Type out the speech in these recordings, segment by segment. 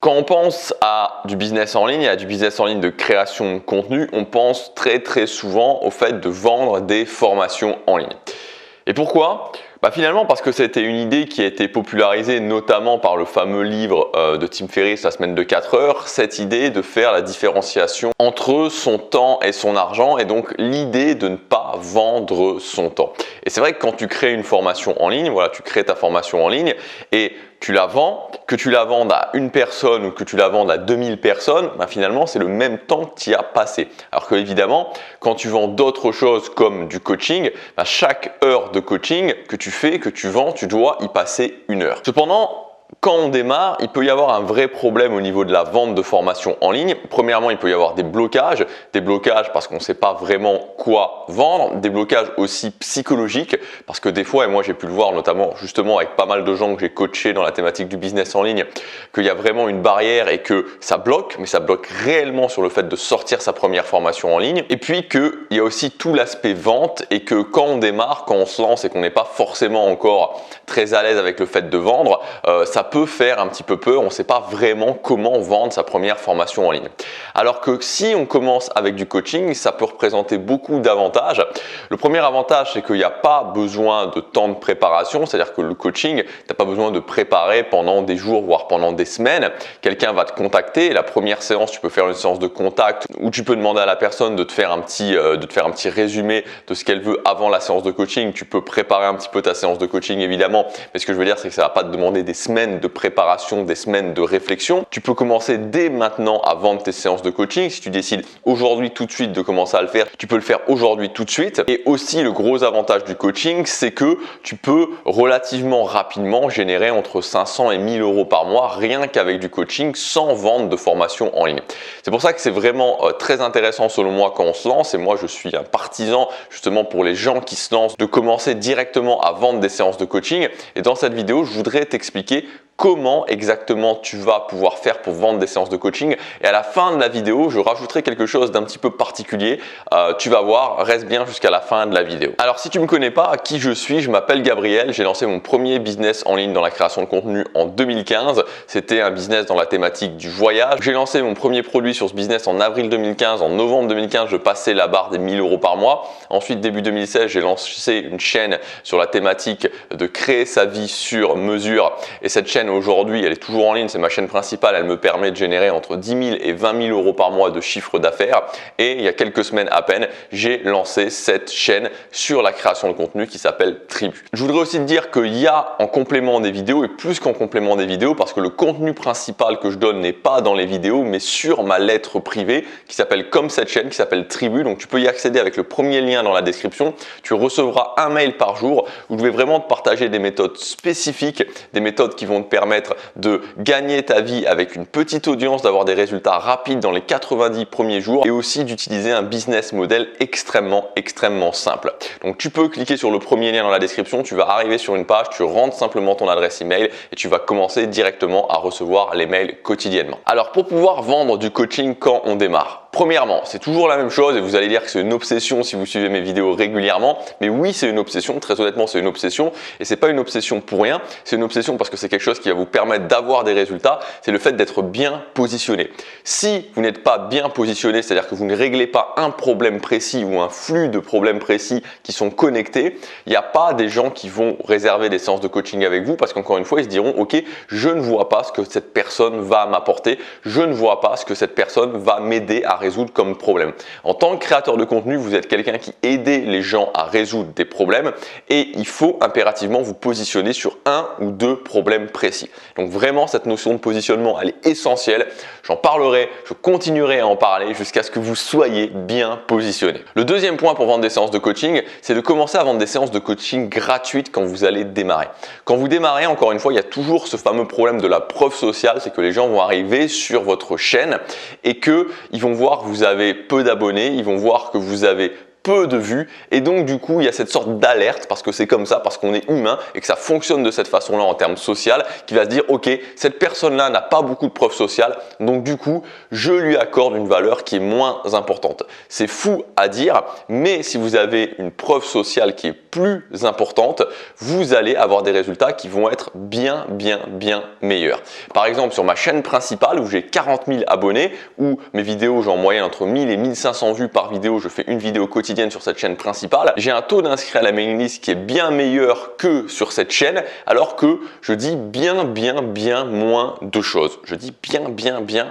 Quand on pense à du business en ligne, à du business en ligne de création de contenu, on pense très souvent au fait de vendre des formations en ligne. Et pourquoi? Finalement parce que c'était une idée qui a été popularisée notamment par le fameux livre de Tim Ferriss, La semaine de 4 heures, cette idée de faire la différenciation entre son temps et son argent et donc l'idée de ne pas vendre son temps. Et c'est vrai que quand tu crées une formation en ligne, voilà, tu crées ta formation en ligne et tu la vends, que tu la vendes à une personne ou que tu la vendes à 2000 personnes, finalement c'est le même temps que tu y as passé. Alors que évidemment, quand tu vends d'autres choses comme du coaching, chaque heure de coaching que tu fais, que tu vends, tu dois y passer une heure. Cependant, quand on démarre, il peut y avoir un vrai problème au niveau de la vente de formation en ligne. Premièrement, il peut y avoir des blocages parce qu'on ne sait pas vraiment quoi vendre, des blocages aussi psychologiques parce que des fois, et moi j'ai pu le voir notamment justement avec pas mal de gens que j'ai coachés dans la thématique du business en ligne, qu'il y a vraiment une barrière et que ça bloque, mais ça bloque réellement sur le fait de sortir sa première formation en ligne. Et puis qu'il y a aussi tout l'aspect vente et que quand on démarre, quand on se lance et qu'on n'est pas forcément encore très à l'aise avec le fait de vendre, ça peut faire un petit peu peur, on ne sait pas vraiment comment vendre sa première formation en ligne. Alors que si on commence avec du coaching, ça peut représenter beaucoup d'avantages. Le premier avantage, c'est qu'il n'y a pas besoin de temps de préparation, c'est-à-dire que le coaching, tu n'as pas besoin de préparer pendant des jours, voire pendant des semaines. Quelqu'un va te contacter et la première séance, tu peux faire une séance de contact où tu peux demander à la personne de te faire un petit résumé de ce qu'elle veut avant la séance de coaching. Tu peux préparer un petit peu ta séance de coaching évidemment, mais ce que je veux dire, c'est que ça ne va pas te demander des semaines de préparation, des semaines de réflexion. Tu peux commencer dès maintenant à vendre tes séances de coaching. Si tu décides aujourd'hui tout de suite de commencer à le faire, tu peux le faire aujourd'hui tout de suite. Et aussi le gros avantage du coaching, c'est que tu peux relativement rapidement générer entre 500 et 1000 euros par mois rien qu'avec du coaching sans vente de formation en ligne. C'est pour ça que c'est vraiment très intéressant selon moi quand on se lance, et moi je suis un partisan justement pour les gens qui se lancent de commencer directement à vendre des séances de coaching. Et dans cette vidéo, je voudrais t'expliquer comment exactement tu vas pouvoir faire pour vendre des séances de coaching. Et à la fin de la vidéo, je rajouterai quelque chose d'un petit peu particulier. Tu vas voir, reste bien jusqu'à la fin de la vidéo. Alors si tu ne me connais pas, qui je suis, je m'appelle Gabriel. J'ai lancé mon premier business en ligne dans la création de contenu en 2015. C'était un business dans la thématique du voyage. J'ai lancé mon premier produit sur ce business en avril 2015. En novembre 2015, je passais la barre des 1000 euros par mois. Ensuite, début 2016, j'ai lancé une chaîne sur la thématique de créer sa vie sur mesure. Et cette chaîne aujourd'hui, elle est toujours en ligne, c'est ma chaîne principale, elle me permet de générer entre 10 000 et 20 000 euros par mois de chiffre d'affaires. Et il y a quelques semaines à peine, j'ai lancé cette chaîne sur la création de contenu qui s'appelle Tribu. Je voudrais aussi te dire qu'il y a en complément des vidéos, et plus qu'en complément des vidéos, parce que le contenu principal que je donne n'est pas dans les vidéos, mais sur ma lettre privée qui s'appelle comme cette chaîne, qui s'appelle Tribu. Donc tu peux y accéder avec le premier lien dans la description. Tu recevras un mail par jour où je vais vraiment te partager des méthodes spécifiques, des méthodes qui vont te permettre de gagner ta vie avec une petite audience, d'avoir des résultats rapides dans les 90 premiers jours et aussi d'utiliser un business model extrêmement simple. Donc tu peux cliquer sur le premier lien dans la description, tu vas arriver sur une page, tu rentres simplement ton adresse email et tu vas commencer directement à recevoir les mails quotidiennement. Alors pour pouvoir vendre du coaching quand on démarre, premièrement, c'est toujours la même chose et vous allez dire que c'est une obsession si vous suivez mes vidéos régulièrement, mais oui, c'est une obsession, très honnêtement, c'est une obsession et c'est pas une obsession pour rien, c'est une obsession parce que c'est quelque chose qui va vous permettre d'avoir des résultats, c'est le fait d'être bien positionné. Si vous n'êtes pas bien positionné, c'est-à-dire que vous ne réglez pas un problème précis ou un flux de problèmes précis qui sont connectés, il n'y a pas des gens qui vont réserver des séances de coaching avec vous parce qu'encore une fois, ils se diront « Ok, je ne vois pas ce que cette personne va m'apporter, je ne vois pas ce que cette personne va m'aider à résoudre comme problème. » En tant que créateur de contenu, vous êtes quelqu'un qui aide les gens à résoudre des problèmes et il faut impérativement vous positionner sur un ou deux problèmes précis. Donc vraiment, cette notion de positionnement, elle est essentielle. J'en parlerai, je continuerai à en parler jusqu'à ce que vous soyez bien positionné. Le deuxième point pour vendre des séances de coaching, c'est de commencer à vendre des séances de coaching gratuites quand vous allez démarrer. Quand vous démarrez, encore une fois, il y a toujours ce fameux problème de la preuve sociale, c'est que les gens vont arriver sur votre chaîne et qu'ils vont voir que vous avez peu d'abonnés, ils vont voir que vous avez peu de vues et donc du coup il y a cette sorte d'alerte parce que c'est comme ça, parce qu'on est humain et que ça fonctionne de cette façon-là en termes social, qui va se dire ok, cette personne-là n'a pas beaucoup de preuves sociales, donc du coup je lui accorde une valeur qui est moins importante. C'est fou à dire, mais si vous avez une preuve sociale qui est plus importante, vous allez avoir des résultats qui vont être bien meilleurs. Par exemple sur ma chaîne principale où j'ai 40 000 abonnés, où mes vidéos j'ai en moyenne entre 1000 et 1500 vues par vidéo, je fais une vidéo quotidienne sur cette chaîne principale, j'ai un taux d'inscrits à la mailing list qui est bien meilleur que sur cette chaîne, alors que je dis bien moins de choses. Je dis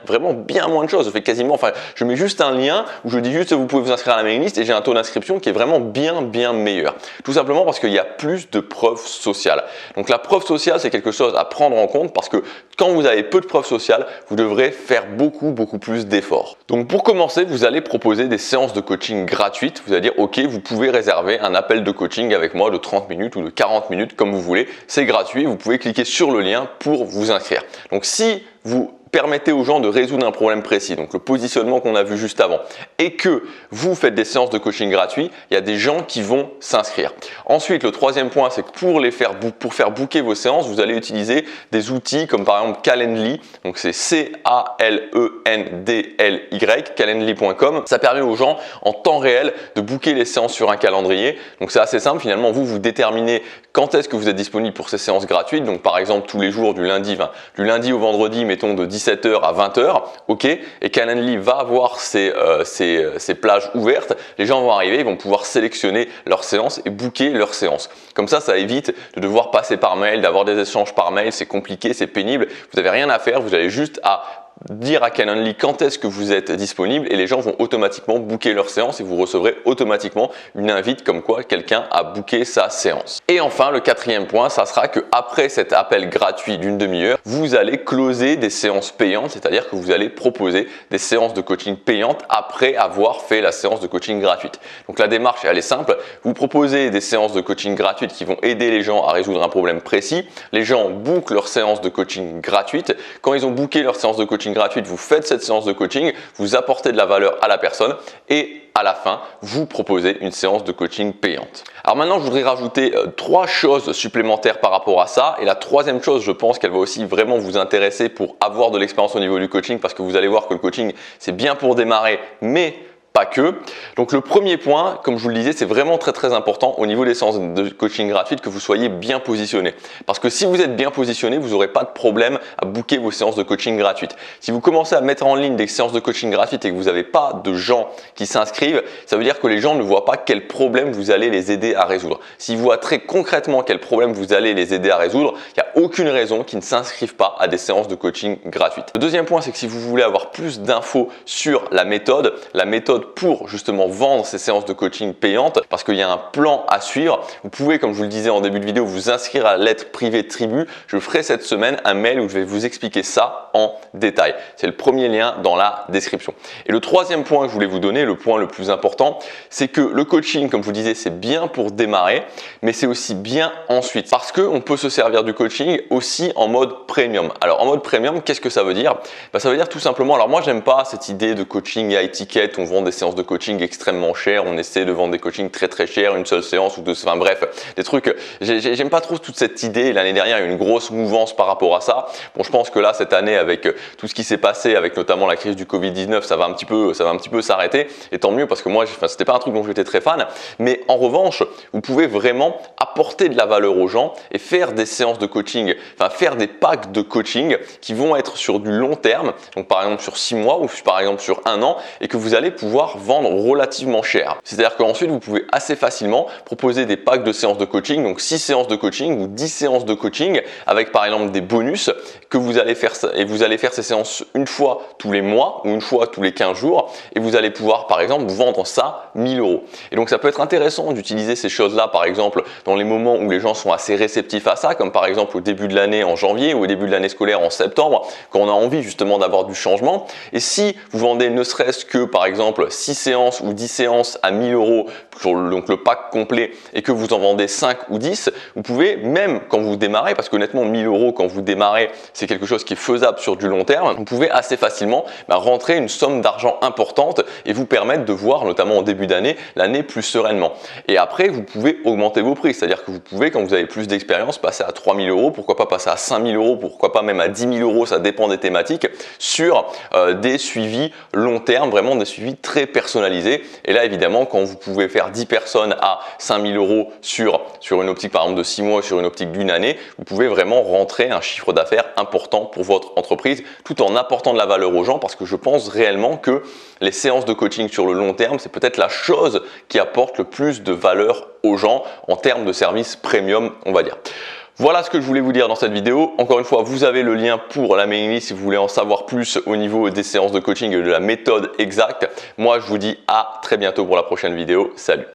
vraiment bien moins de choses. Je fais quasiment, je mets juste un lien où je dis juste vous pouvez vous inscrire à la mailing list et j'ai un taux d'inscription qui est vraiment bien meilleur. Tout simplement parce qu'il y a plus de preuves sociales. Donc la preuve sociale, c'est quelque chose à prendre en compte parce que quand vous avez peu de preuves sociales, vous devrez faire beaucoup plus d'efforts. Donc pour commencer, vous allez proposer des séances de coaching gratuites. Vous allez dire ok, vous pouvez réserver un appel de coaching avec moi de 30 minutes ou de 40 minutes comme vous voulez. C'est gratuit, vous pouvez cliquer sur le lien pour vous inscrire. Donc si vous permettez aux gens de résoudre un problème précis, donc le positionnement qu'on a vu juste avant, et que vous faites des séances de coaching gratuits, il y a des gens qui vont s'inscrire. Ensuite, le troisième point, c'est que pour faire booker vos séances, vous allez utiliser des outils comme par exemple Calendly, donc c'est C-A-L-E-N-D-L-Y, calendly.com. Ça permet aux gens en temps réel de booker les séances sur un calendrier. Donc c'est assez simple, finalement, vous déterminez quand est-ce que vous êtes disponible pour ces séances gratuites. Donc par exemple tous les jours du lundi au vendredi, mettons de 17h à 20h, ok, et Calendly va avoir ces plages ouvertes, les gens vont arriver, ils vont pouvoir sélectionner leurs séances et booker leurs séances. Comme ça évite de devoir passer par mail, d'avoir des échanges par mail, c'est compliqué, c'est pénible, vous n'avez rien à faire, vous avez juste à dire à Calendly quand est-ce que vous êtes disponible et les gens vont automatiquement booker leur séance et vous recevrez automatiquement une invite comme quoi quelqu'un a booké sa séance. Et enfin, le quatrième point, ça sera que après cet appel gratuit d'une demi-heure, vous allez closer des séances payantes, c'est-à-dire que vous allez proposer des séances de coaching payantes après avoir fait la séance de coaching gratuite. Donc la démarche, elle est simple, vous proposez des séances de coaching gratuites qui vont aider les gens à résoudre un problème précis, les gens bookent leur séance de coaching gratuite, quand ils ont booké leur séance de coaching gratuite, vous faites cette séance de coaching, vous apportez de la valeur à la personne et à la fin, vous proposez une séance de coaching payante. Alors maintenant, je voudrais rajouter 3 choses supplémentaires par rapport à ça. Et la troisième chose, je pense qu'elle va aussi vraiment vous intéresser pour avoir de l'expérience au niveau du coaching parce que vous allez voir que le coaching, c'est bien pour démarrer, mais pas que. Donc le premier point, comme je vous le disais, c'est vraiment très important au niveau des séances de coaching gratuites que vous soyez bien positionné. Parce que si vous êtes bien positionné, vous n'aurez pas de problème à booker vos séances de coaching gratuites. Si vous commencez à mettre en ligne des séances de coaching gratuites et que vous n'avez pas de gens qui s'inscrivent, ça veut dire que les gens ne voient pas quel problème vous allez les aider à résoudre. S'ils voient très concrètement quel problème vous allez les aider à résoudre, il n'y a aucune raison qu'ils ne s'inscrivent pas à des séances de coaching gratuites. Le deuxième point, c'est que si vous voulez avoir plus d'infos sur la méthode pour justement vendre ces séances de coaching payantes, parce qu'il y a un plan à suivre, vous pouvez, comme je vous le disais en début de vidéo, vous inscrire à la lettre privée Tribu. Je ferai cette semaine un mail où je vais vous expliquer ça en détail. C'est le premier lien dans la description. Et le troisième point que je voulais vous donner, le point le plus important, c'est que le coaching, comme je vous disais, c'est bien pour démarrer, mais c'est aussi bien ensuite. Parce qu'on peut se servir du coaching aussi en mode premium. Alors en mode premium, qu'est-ce que ça veut dire? Ça veut dire tout simplement, alors moi j'aime pas cette idée de coaching à étiquette, on vend des séances de coaching extrêmement chères, on essaie de vendre des coachings très chers, une seule séance ou deux, enfin bref, des trucs, j'aime pas trop toute cette idée. L'année dernière, il y a eu une grosse mouvance par rapport à ça. Bon, je pense que là, cette année, avec tout ce qui s'est passé, avec notamment la crise du Covid-19, ça va un petit peu s'arrêter, et tant mieux parce que moi, c'était pas un truc dont j'étais très fan, mais en revanche, vous pouvez vraiment apporter de la valeur aux gens et faire des séances de coaching, faire des packs de coaching qui vont être sur du long terme, donc par exemple sur 6 mois ou par exemple sur 1 an, et que vous allez pouvoir vendre relativement cher. C'est-à-dire qu'ensuite, vous pouvez assez facilement proposer des packs de séances de coaching, donc 6 séances de coaching ou 10 séances de coaching avec par exemple des bonus que vous allez faire, et vous allez faire ces séances une fois tous les mois ou une fois tous les 15 jours et vous allez pouvoir par exemple vendre ça 1000 €. Et donc ça peut être intéressant d'utiliser ces choses-là par exemple dans les moments où les gens sont assez réceptifs à ça, comme par exemple au début de l'année en janvier ou au début de l'année scolaire en septembre, quand on a envie justement d'avoir du changement. Et si vous vendez ne serait-ce que par exemple 6 séances ou 10 séances à 1000 € sur donc le pack complet et que vous en vendez 5 ou 10, vous pouvez même quand vous démarrez, parce qu'honnêtement 1000 € quand vous démarrez c'est quelque chose qui est faisable sur du long terme, vous pouvez assez facilement rentrer une somme d'argent importante et vous permettre de voir notamment au début d'année l'année plus sereinement. Et après vous pouvez augmenter vos prix, c'est-à-dire que vous pouvez quand vous avez plus d'expérience passer à 3000 €, pourquoi pas passer à 5000 €, pourquoi pas même à 10 000 €, ça dépend des thématiques, sur des suivis long terme, vraiment des suivis très personnalisés. Et là évidemment quand vous pouvez faire 10 personnes à 5000 € sur une optique par exemple de 6 mois, sur une optique d'une année, vous pouvez vraiment rentrer un chiffre d'affaires important pour votre entreprise tout en apportant de la valeur aux gens, parce que je pense réellement que les séances de coaching sur le long terme, c'est peut-être la chose qui apporte le plus de valeur aux gens en termes de service premium, on va dire. Voilà ce que je voulais vous dire dans cette vidéo. Encore une fois, vous avez le lien pour la mailing list si vous voulez en savoir plus au niveau des séances de coaching et de la méthode exacte. Moi, je vous dis à très bientôt pour la prochaine vidéo. Salut!